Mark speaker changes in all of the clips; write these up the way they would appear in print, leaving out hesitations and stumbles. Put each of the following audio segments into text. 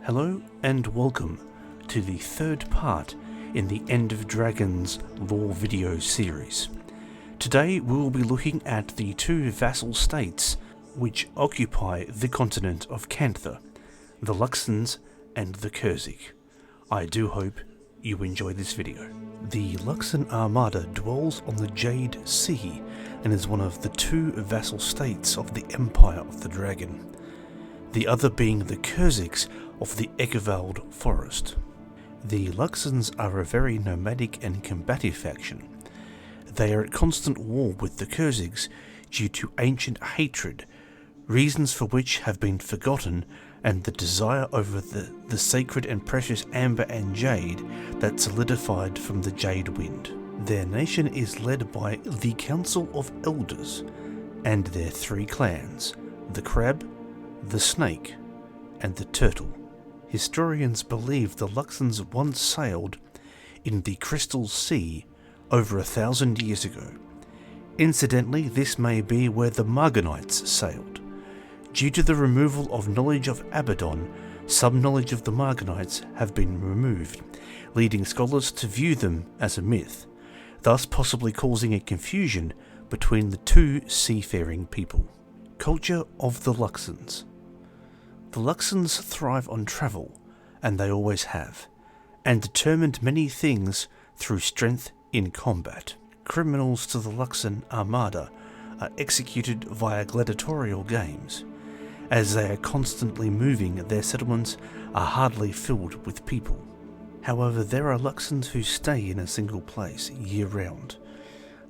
Speaker 1: Hello and welcome to the third part in the End of Dragons lore video series. Today we will be looking at the two vassal states which occupy the continent of Cantha, the Luxons and the Kurzick. I do hope you enjoy this video. The Luxon Armada dwells on the Jade Sea and is one of the two vassal states of the Empire of the Dragon, the other being the Kurzicks of the Eckewald Forest. The Luxons are a very nomadic and combative faction. They are at constant war with the Kurzicks due to ancient hatred, reasons for which have been forgotten, and the desire over the sacred and precious amber and jade that solidified from the Jade Wind. Their nation is led by the Council of Elders and their three clans, the Crab, the Snake, and the Turtle. Historians believe the Luxons once sailed in the Crystal Sea over 1,000 years ago. Incidentally, this may be where the Marganites sailed. Due to the removal of knowledge of Abaddon, some knowledge of the Marganites have been removed, leading scholars to view them as a myth, thus possibly causing a confusion between the two seafaring people. Culture of the Luxons. The Luxons thrive on travel, and they always have, and determined many things through strength in combat. Criminals to the Luxon Armada are executed via gladiatorial games. As they are constantly moving, their settlements are hardly filled with people. However, there are Luxons who stay in a single place year-round.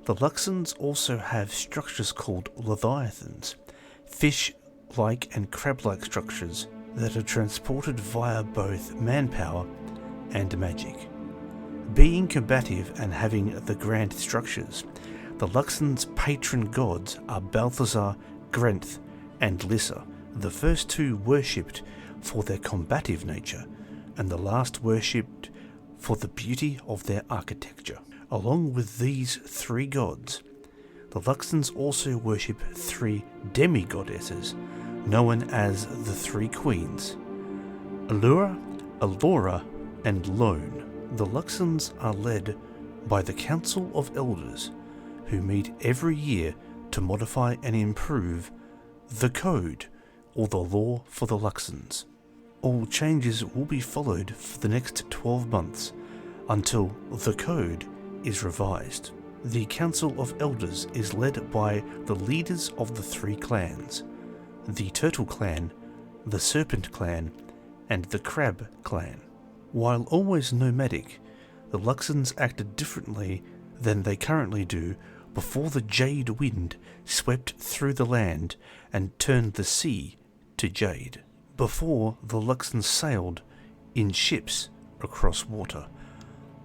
Speaker 1: The Luxons also have structures called Leviathans, fish-like and crab-like structures that are transported via both manpower and magic. Being combative and having the grand structures, the Luxons' patron gods are Balthazar, Grenth, and Lissa, the first two worshipped for their combative nature, and the last worshipped for the beauty of their architecture. Along with these three gods, the Luxons also worship three demigoddesses, known as the Three Queens, Allura, Alora, and Lone. The Luxons are led by the Council of Elders, who meet every year to modify and improve the Code, or the law for the Luxons. All changes will be followed for the next 12 months, until the Code is revised. The Council of Elders is led by the leaders of the three clans, the Turtle Clan, the Serpent Clan, and the Crab Clan. While always nomadic, the Luxons acted differently than they currently do before the Jade Wind swept through the land and turned the sea to jade. Before, the Luxons sailed in ships across water.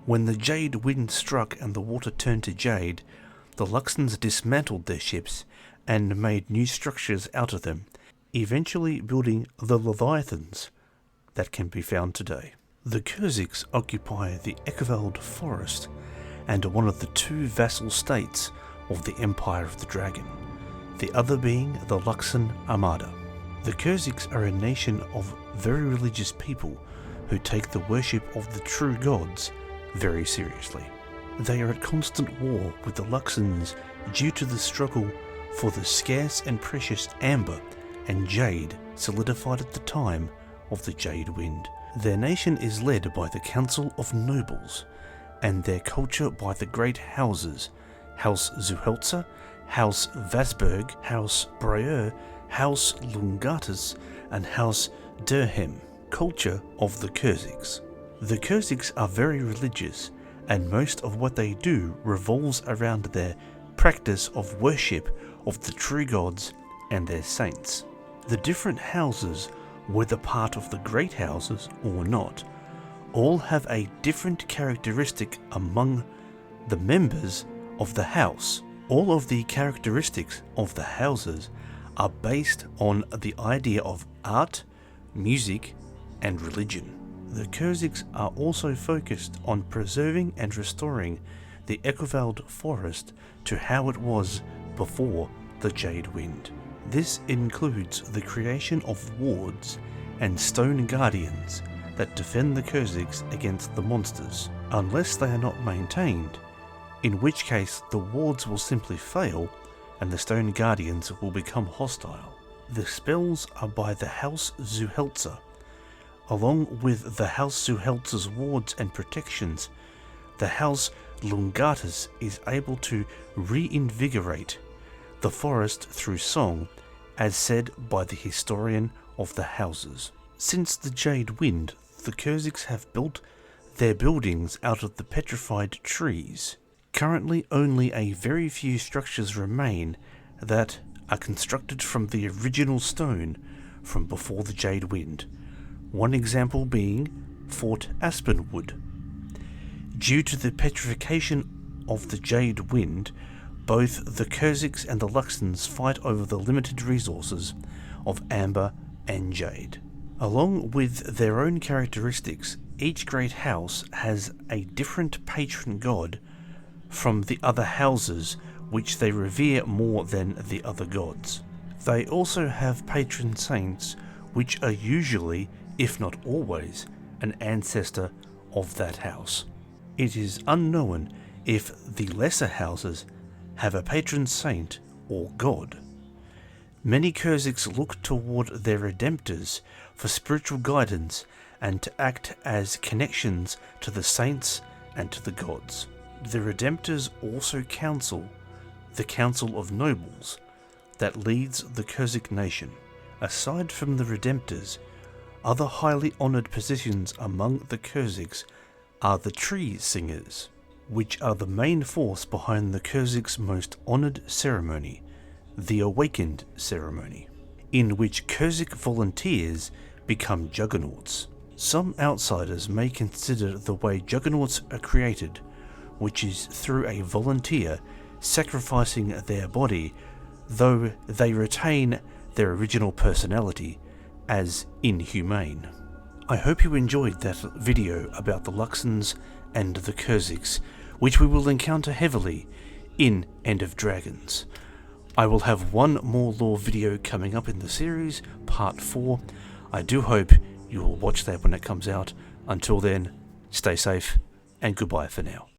Speaker 1: When the Jade Wind struck and the water turned to jade, the Luxons dismantled their ships and made new structures out of them, eventually building the Leviathans that can be found today. The Kurzicks occupy the Eckewald Forest and are one of the two vassal states of the Empire of the Dragon, the other being the Luxon Armada. The Kurzicks are a nation of very religious people who take the worship of the true gods very seriously. They are at constant war with the Luxons due to the struggle for the scarce and precious amber and jade solidified at the time of the Jade Wind. Their nation is led by the Council of Nobles, and their culture by the great houses, House Zuhelza, House Vasberg, House Breyer, House Lungatus, and House Durhem. Culture of the Kurzicks. The Kurzicks are very religious, and most of what they do revolves around their practice of worship of the true gods and their saints. The different houses, whether part of the great houses or not, all have a different characteristic among the members of the house. All of the characteristics of the houses are based on the idea of art, music, and religion. The Kurzicks are also focused on preserving and restoring the Eckewald Forest to how it was before the Jade Wind. This includes the creation of wards and stone guardians that defend the Kurzicks against the monsters, unless they are not maintained, in which case the wards will simply fail and the stone guardians will become hostile. The spells are by the House Zuhelzer. Along with the House Zuhelzer's wards and protections, the House Lungatus is able to reinvigorate the forest through song, as said by the historian of the houses. Since the Jade Wind, the Kurzicks have built their buildings out of the petrified trees. Currently only a very few structures remain that are constructed from the original stone from before the Jade Wind, one example being Fort Aspenwood. Due to the petrification of the Jade Wind, both the Kurzicks and the Luxons fight over the limited resources of amber and jade. Along with their own characteristics, each great house has a different patron god from the other houses, which they revere more than the other gods. They also have patron saints, which are usually, if not always, an ancestor of that house. It is unknown if the lesser houses have a patron saint or god. Many Kurzicks look toward their redemptors for spiritual guidance and to act as connections to the saints and to the gods. The redemptors also counsel the Council of Nobles that leads the Kurzick nation. Aside from the redemptors, other highly honoured positions among the Kurzicks are the Tree Singers, which are the main force behind the Kurzicks' most honoured ceremony, the Awakened Ceremony, in which Kurzick volunteers become juggernauts. Some outsiders may consider the way juggernauts are created, which is through a volunteer sacrificing their body, though they retain their original personality, as inhumane. I hope you enjoyed that video about the Luxons and the Kurzicks, which we will encounter heavily in End of Dragons. I will have one more lore video coming up in the series, part 4. I do hope you will watch that when it comes out. Until then, stay safe and goodbye for now.